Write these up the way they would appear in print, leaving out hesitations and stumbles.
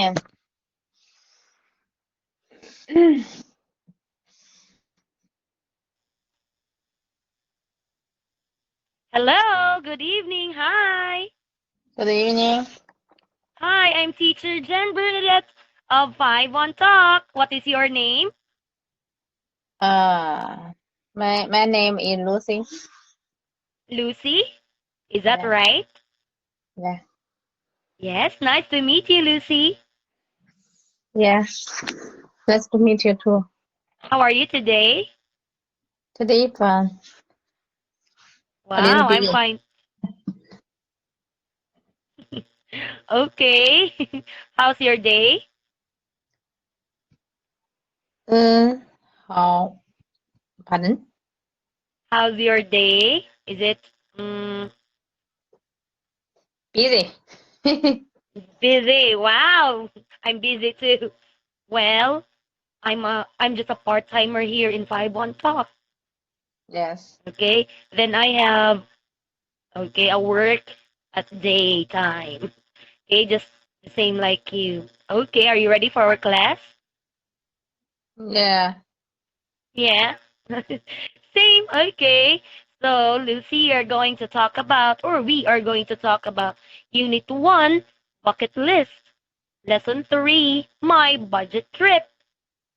Hello, good evening. Hi. Good evening. Hi, I'm teacher Jen Bernadette of 5 on Talk. What is your name? Uh, my name is Lucy. Lucy. Is that Yeah, right? yeah, Yes, nice to meet you, Lucy. yeah. Nice to meet you too. How are you today? Today fun, a little Wow, I'm busy. fine. Okay. How's your day? 好, pardon? How's your day? Is it mm, Busy. busy? Wow, I'm busy too. Well, I'm just a part-timer here in 5 on Talk. Yes. Okay. Then I have a work at daytime. Okay, just the same like you. Okay, are you ready for our class? Yeah. Yeah. Same. Okay. So, Lucy, you're going to talk about, or we are going to talk about Unit 1, Bucket List. Lesson 3, My Budget Trip.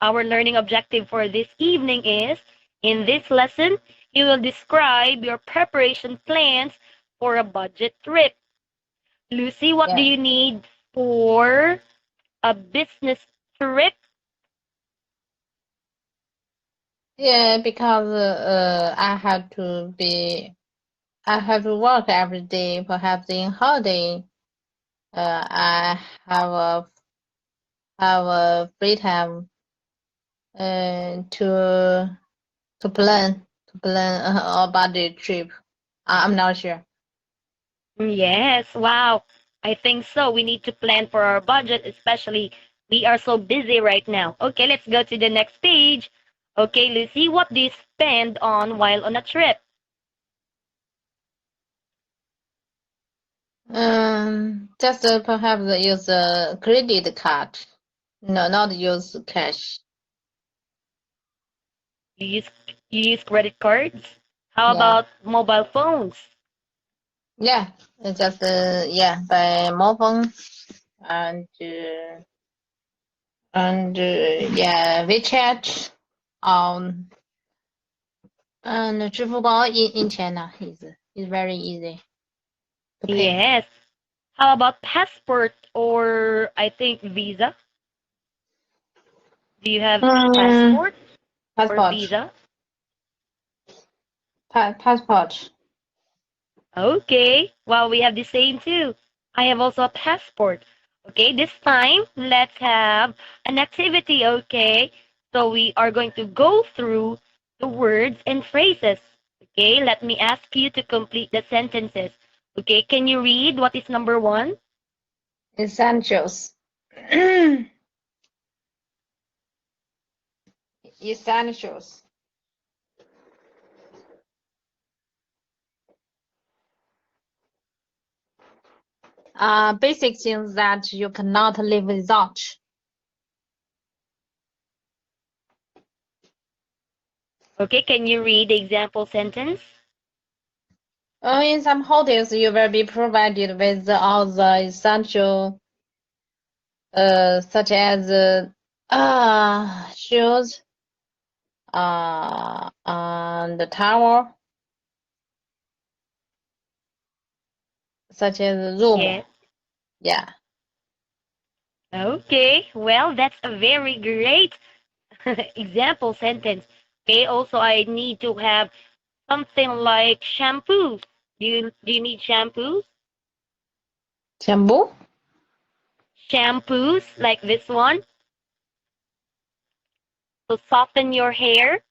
Our learning objective for this evening is, in this lesson, you will describe your preparation plans for a budget trip. Lucy, what do Yeah. you need for a business trip? Yeah, because I have to work every day. Perhaps in holiday, I have a free time to plan about the trip. I'm not sure. Yes, wow. I think so. We need to plan for our budget, especially we are so busy right now. Okay, let's go to the next page. Okay, Lucy, what do you spend on while on a trip? Just perhaps use a credit card. No, not use cash. You use you use credit cards? How Yeah, about mobile phones? yeah. It's just by mobile phone and yeah, WeChat and 支付宝 in China is very easy to pay. Yes. How about passport or I think visa? Do you have Um, passport or passport, visa? passport. Okay. Well, we have the same too. I have also a passport. Okay, this time let's have an activity, okay? So we are going to go through the words and phrases. Okay, let me ask you to complete the sentences. Okay, can you read what is number 1? Essentials. Essentials. Basic things that you cannot live without. Okay, can you read the example sentence? In some hotels, you will be provided with all the essential, such as shoes, and the towel, such as room. Yes. Yeah. Okay, well, that's a very great example sentence. Okay, also I need to have something like shampoos. Do you need shampoos? Shampoo? Shampoos like this one to soften your hair.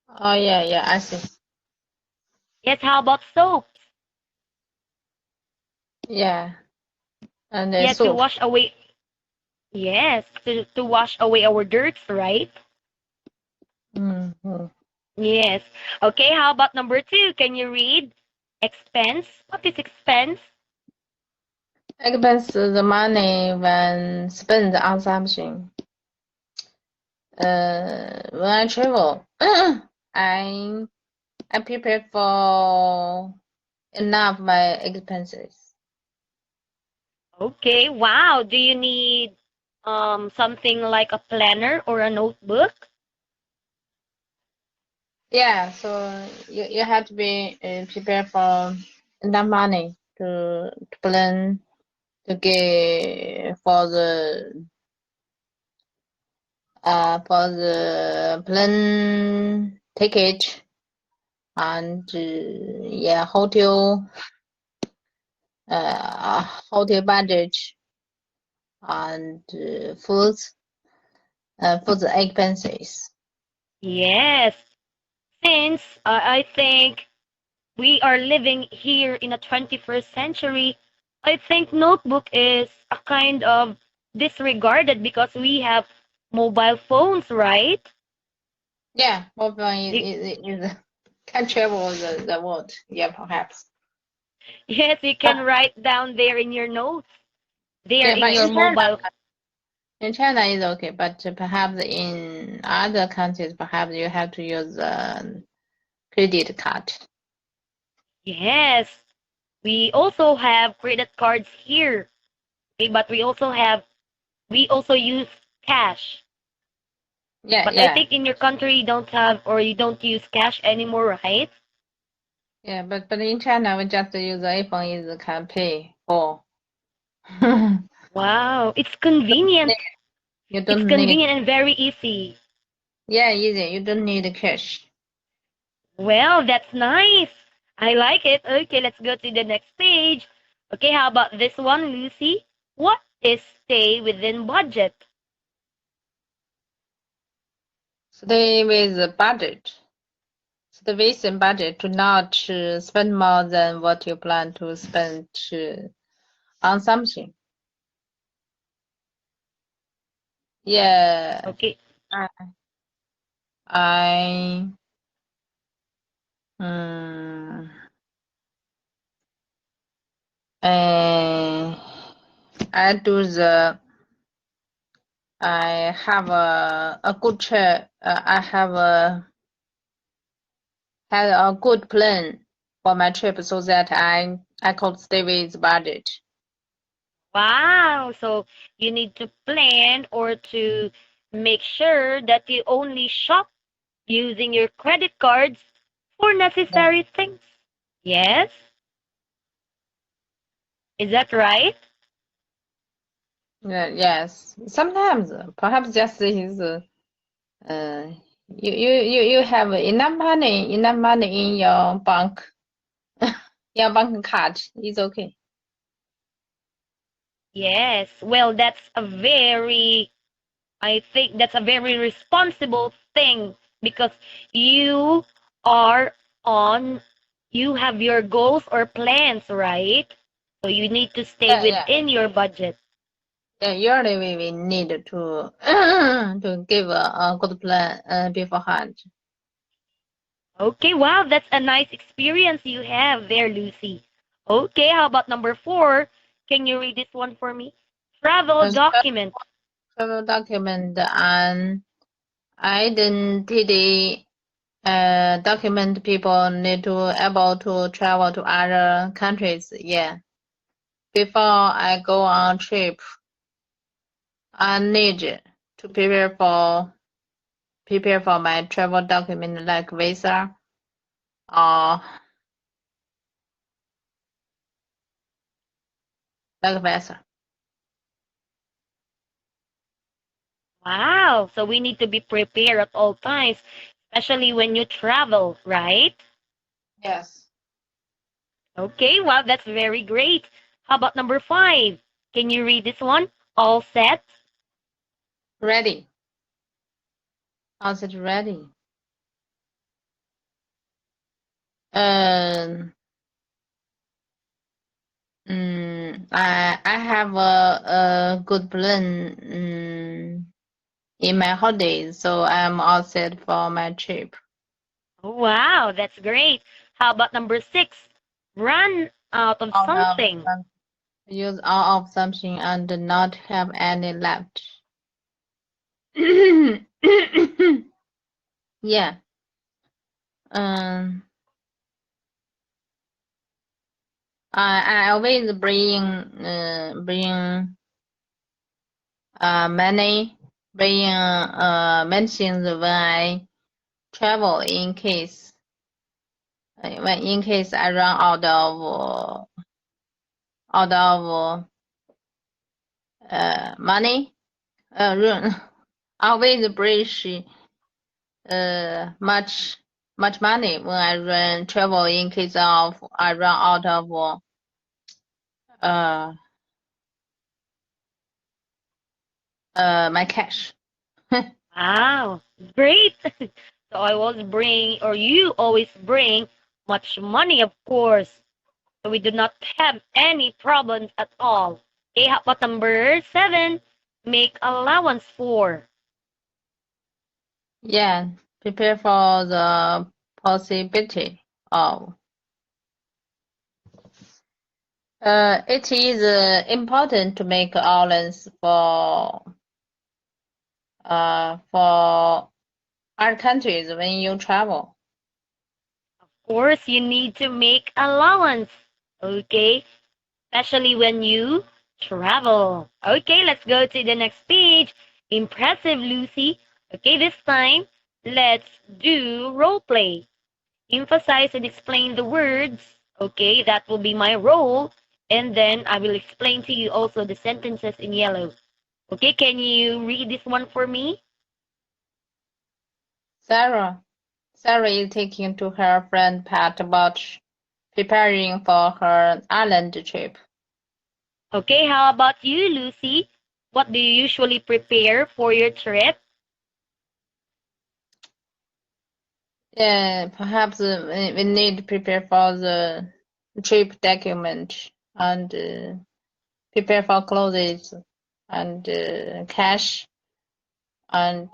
Oh yeah, yeah, I see. Yes, how about soap? Yeah, and Yeah, to soap. wash away. Yes, to wash away our dirts, right? Mm-hmm. Yes. Okay, how about number 2? Can you read expense? What is expense? Expense the money when spent on something. When I travel, I I prepare for enough my expenses. Okay, wow. Do you need something like a planner or a notebook? Yeah, so you have to be prepared for enough money to plan to get for the plane ticket and yeah hotel budget and food expenses. Yes. Since I think we are living here in a 21st century, I think notebook is a kind of disregarded because we have mobile phones, right? Yeah, mobile You, is can travel the world. Yeah, perhaps. yes, you But can write down there in your notes, there yeah, in but your mobile. In China is okay, but perhaps in other countries, perhaps you have to use credit card. Yes, we also have credit cards here, okay, but we also use cash. Yeah, But I yeah, think in your country you don't have or you don't use cash anymore, right? yeah. But in China, we just use the iPhone is can pay for. You Wow, it's convenient. It's don't need. convenient and very easy. Yeah, easy. You don't need cash. Well, that's nice. I like it. Okay, let's go to the next page. Okay, how about this one, Lucy? What is stay within budget? Stay with the budget. Stay within budget. Do not spend more than what you plan to spend on something. Yeah, Okay. I I um, uh, I do the I have a good chair. I have had a good plan for my trip so that I could stay with budget. Wow. So you need to plan or to make sure that you only shop using your credit cards for Yeah. necessary things. Yes? Is that right? Yeah, yes. Sometimes perhaps just is you have enough money in your bank your bank card. It's okay. Yes. Well, I think that's a very responsible thing because you are on, you have your goals or plans, right? So you need to stay Yeah, yeah. within your budget. Yeah, usually we need to to give a good plan beforehand. Okay, wow, that's a nice experience you have there, Lucy. Okay, how about number four? Can you read this one for me? Travel A document. travel document and identity document people need to able to travel to other countries. Yeah, before I go on trip, I need to prepare for my travel document like visa or like visa. Wow, so we need to be prepared at all times, especially when you travel, right? Yes. Okay, wow, that's very great. How about number five? Can you read this one? All set? Ready. How's it ready? Um, I have a good plan in my holidays, so I'm all set for my trip. Wow, that's great. How about number six? Run out of Oh no, something. use all of something and not have any left. Yeah. Um, I always bring many things when I travel in case I run out of money. Run always bring much money when I run travel in case of I run out of my cash. Wow, great. So I always bring, or you always bring much money, of course. So we do not have any problems at all. Okay, how about number 7? Make allowance for. Yeah, prepare for the possibility of. It is important to make allowance for other countries when you travel. Of course, you need to make allowance. Okay, especially when you travel. Okay, let's go to the next page. Impressive, Lucy. Okay, this time, let's do role play. Emphasize and explain the words. Okay, that will be my role. And then I will explain to you also the sentences in yellow. Okay, can you read this one for me? Sarah, Sarah is taking to her friend Pat about preparing for her island trip. Okay, how about you, Lucy? What do you usually prepare for your trip? Yeah, perhaps we need to prepare for the trip document and prepare for clothes and cash and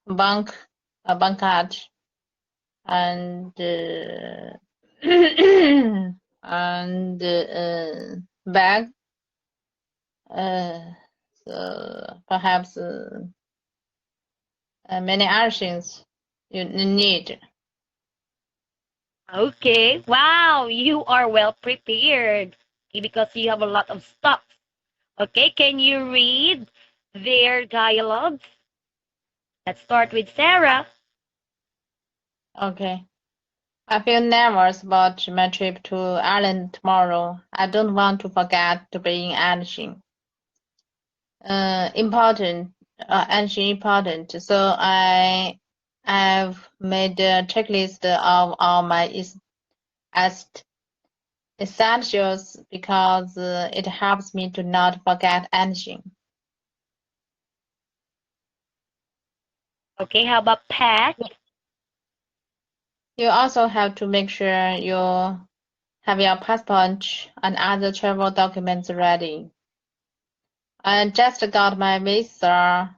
bank bank card and and bag. Uh, so perhaps many other things you need. Okay, wow, you are well prepared. Okay, because you have a lot of stuff. Okay, can you read their dialogues? Let's start with Sarah. Okay. I feel nervous about my trip to Ireland tomorrow. I don't want to forget to bring anything anything important. So I've made a checklist of all my est- essentials because it helps me to not forget anything. Okay, how about Pat? You also have to make sure you have your passport and other travel documents ready. I just got my visa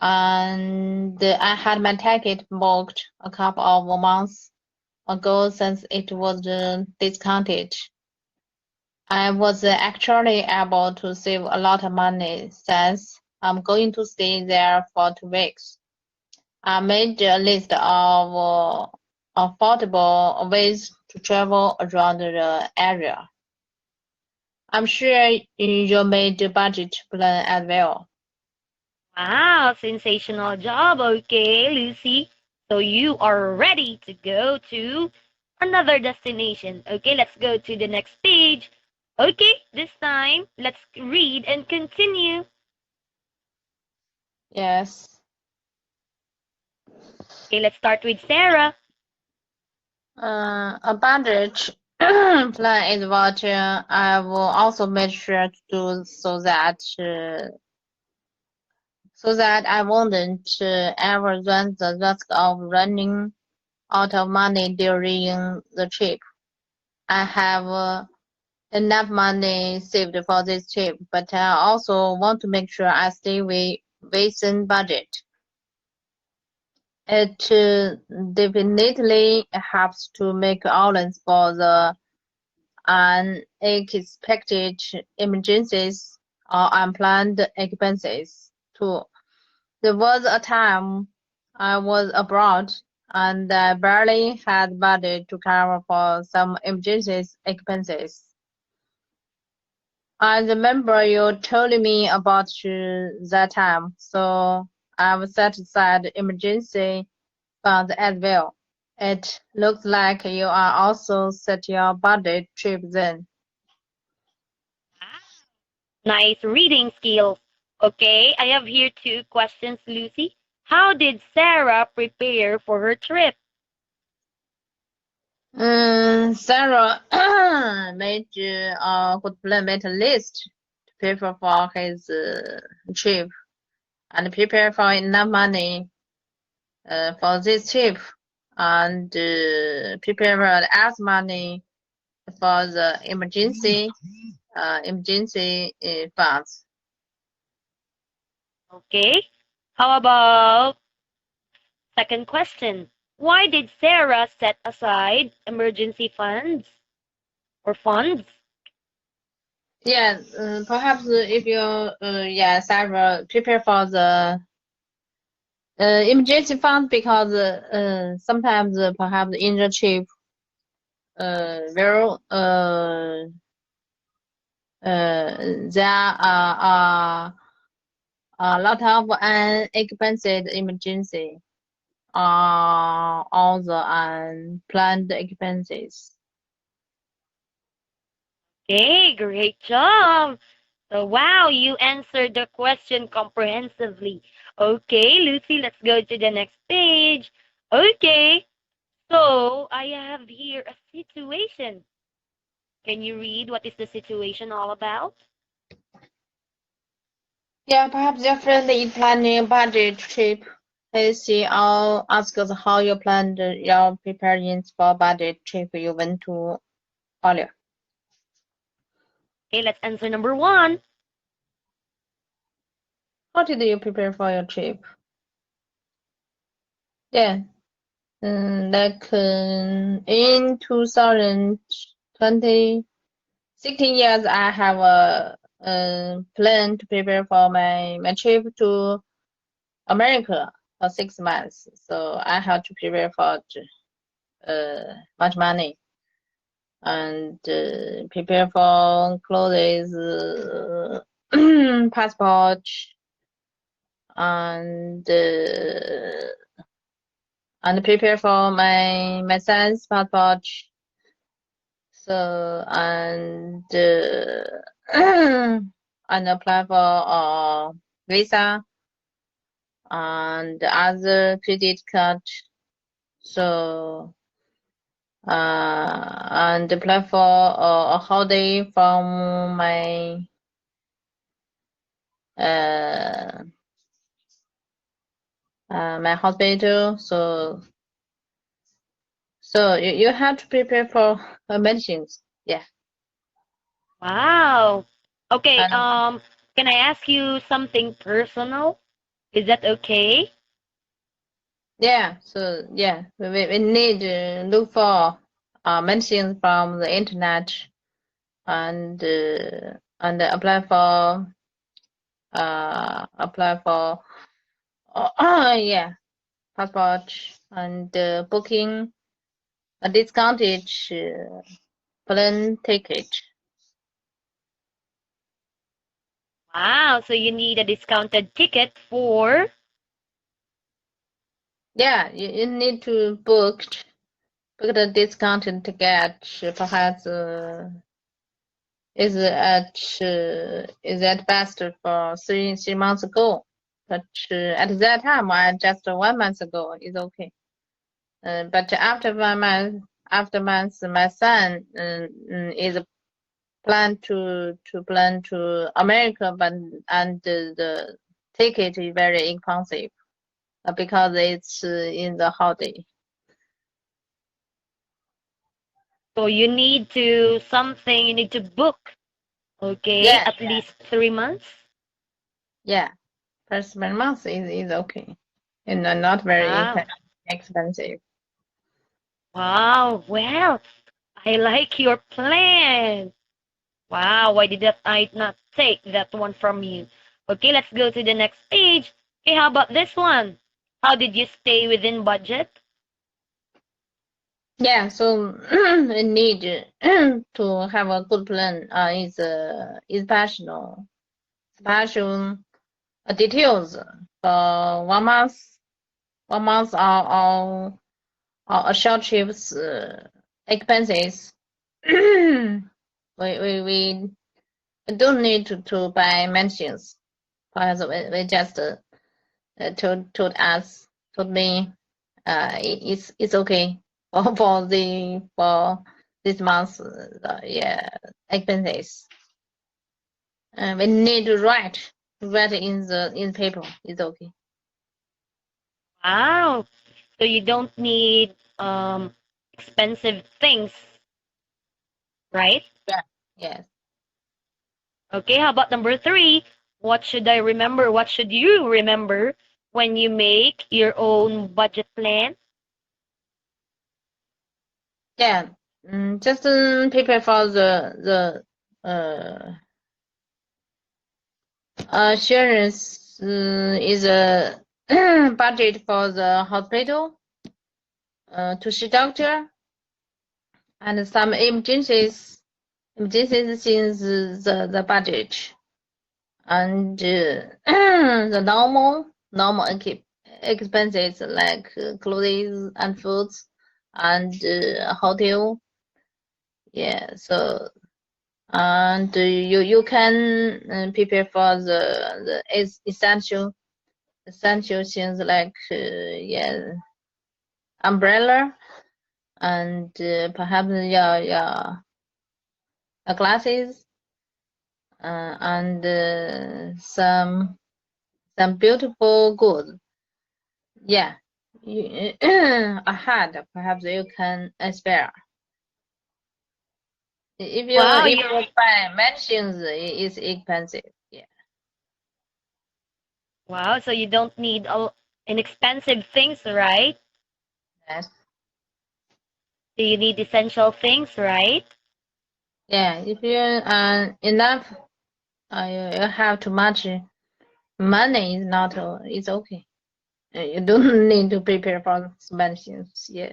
and I had my ticket booked a couple of months ago since it was discounted. I was actually able to save a lot of money since I'm going to stay there for 2 weeks. I made a list of affordable ways to travel around the area. I'm sure you made the budget plan as well. Wow, sensational job. Okay, Lucy. So you are ready to go to another destination. Okay, let's go to the next page. Okay, this time let's read and continue. Yes. Okay, let's start with Sarah. A budget plan is what I will also make sure to do so that I wouldn't ever run the risk of running out of money during the trip. I have enough money saved for this trip, but I also want to make sure I stay within budget. It definitely helps to make allowance for the unexpected emergencies or unplanned expenses. Too. There was a time I was abroad and I barely had money to cover for some emergency expenses. I remember you told me about that time, so I've set aside emergency funds as well. It looks like you are also set your budget trip then. Nice reading skills. Okay, I have here two questions, Lucy. How did Sarah prepare for her trip? Sarah made a good plan, made a list to prepare for his trip and prepare for enough money for this trip and prepare for as money for the emergency funds. Okay. How about second question? Why did Sarah set aside emergency funds or funds? Yeah, perhaps if you Sarah prepare for the emergency fund because sometimes perhaps in the trip will there are a lot of unexpected emergency all the unplanned expenses. Okay, great job. So, wow, you answered the question comprehensively. Okay, Lucy, let's go to the next page. Okay, so I have here a situation. Can you read what is the situation all about? Yeah, perhaps your friend is planning a budget trip. She all asks how you planned your preparing for budget trip you went to earlier. Okay, let's answer number one. How did you prepare for your trip? Yeah, in 2020, 16 years, I have a plan to prepare for my trip to America for 6 months. So I have to prepare for much money and prepare for clothes, passport, and prepare for my son's passport. So and apply for visa and other credit card. So and apply for a holiday from uh, my hospital. So you have to prepare for medicines. Yeah. Wow. Okay, And can I ask you something personal? Is that okay? yeah. So yeah, we need to look for medicines from the internet and apply for yeah, passport and booking a discounted plane ticket. Wow, so you need a discounted ticket for Yeah, you need to book the discounted ticket. Perhaps is at best for three months ago, but at that time, just 1 month ago is okay. But after months, my son is plan to America, but and the ticket is very expensive because it's in the holiday. so you need to something you need to book, okay, Yeah, at least 3 months. yeah. First 1 month is okay, and not very Wow. expensive. Wow. Well, I like your plan. Wow, why did that I not take that one from you? Okay, let's go to the next page. Okay, how about this one? How did you stay within budget? Yeah, so we need to have a good plan. Is special details for 1 month, 1 month or a short trips expenses. We don't need to buy machines. Because we just told me it's okay for this month yeah expenses. We need to write in paper. It's okay. Wow. So you don't need expensive things, right? Yeah. Yes. Okay, how about number three? What should I remember? What should you remember when you make your own budget plan? Yeah. Just prepare for the insurance is a budget for the hospital to see doctor and some emergencies since the budget and the normal expenses like clothes and foods and hotel. Yeah, so and you can prepare for the essential things like yeah umbrella and perhaps your glasses and some beautiful goods. Yeah, ahead perhaps you can spare. Wow, If you you buy medicines, it's expensive. Yeah. wow, so you don't need inexpensive things, right? Yes. So you need essential things, right? Yeah. If you enough, you have too much money. Is not. It's okay. You don't need to prepare for medicines. Yeah.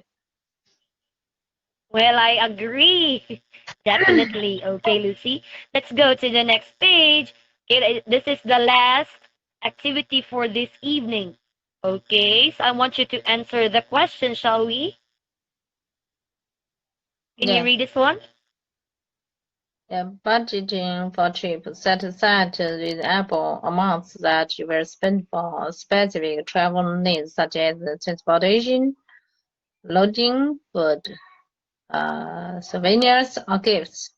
Well, I agree. Definitely. Okay, Lucy. Let's go to the next page. Okay, this is the last activity for this evening. Okay, so I want you to answer the question, shall we? Can you Yeah. read this one? Yeah, budgeting for trip. Set aside reasonable amounts that you will spend for specific travel needs, such as transportation, lodging, food, souvenirs, or gifts,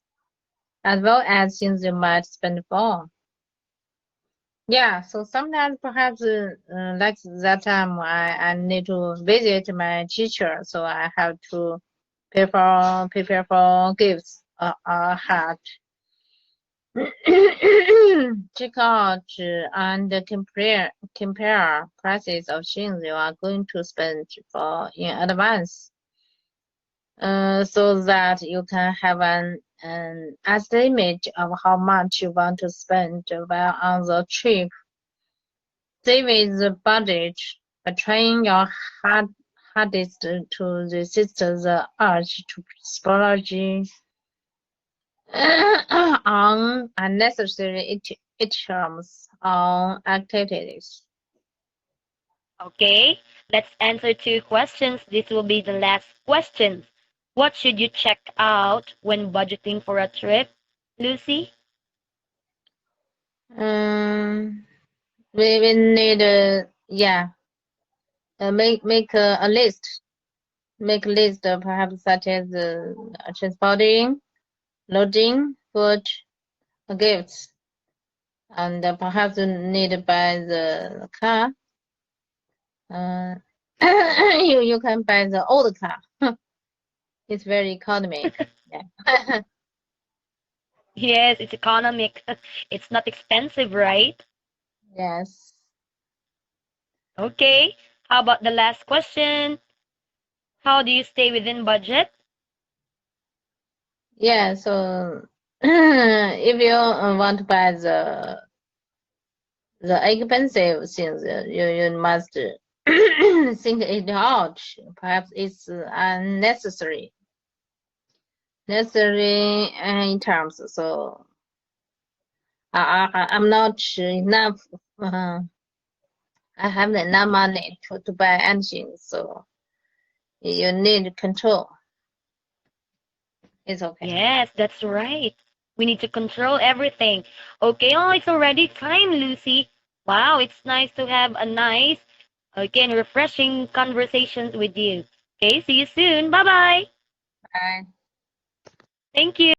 as well as things you might spend for. Yeah, so sometimes perhaps like that time I need to visit my teacher, so I have to prepare for gifts ahead. Check out and compare prices of things you are going to spend for in advance, so that you can have an estimate of how much you want to spend while on the trip. Save the budget by trying your hardest to resist the urge to splurge on unnecessary items or activities. Okay, let's answer two questions. This will be the last questions. What should you check out when budgeting for a trip, Lucy? Um, we need yeah make a list. Make a list perhaps such as transporting, lodging, food, gifts, and perhaps need to buy the car. Uh, you can buy the old car. It's very economic. Yeah. Yes, it's economic. It's not expensive, right? Yes. Okay. How about the last question? How do you stay within budget? Yeah, so if you want to buy the expensive things, you must think it out. Perhaps it's necessary in terms. So I'm not enough. Uh, I have enough money to buy anything. So you need control. It's okay. Yes, that's right. We need to control everything. Okay, oh, it's already time, Lucy. Wow, it's nice to have a nice, again, refreshing conversations with you. Okay, see you soon. Bye bye. Bye. Thank you.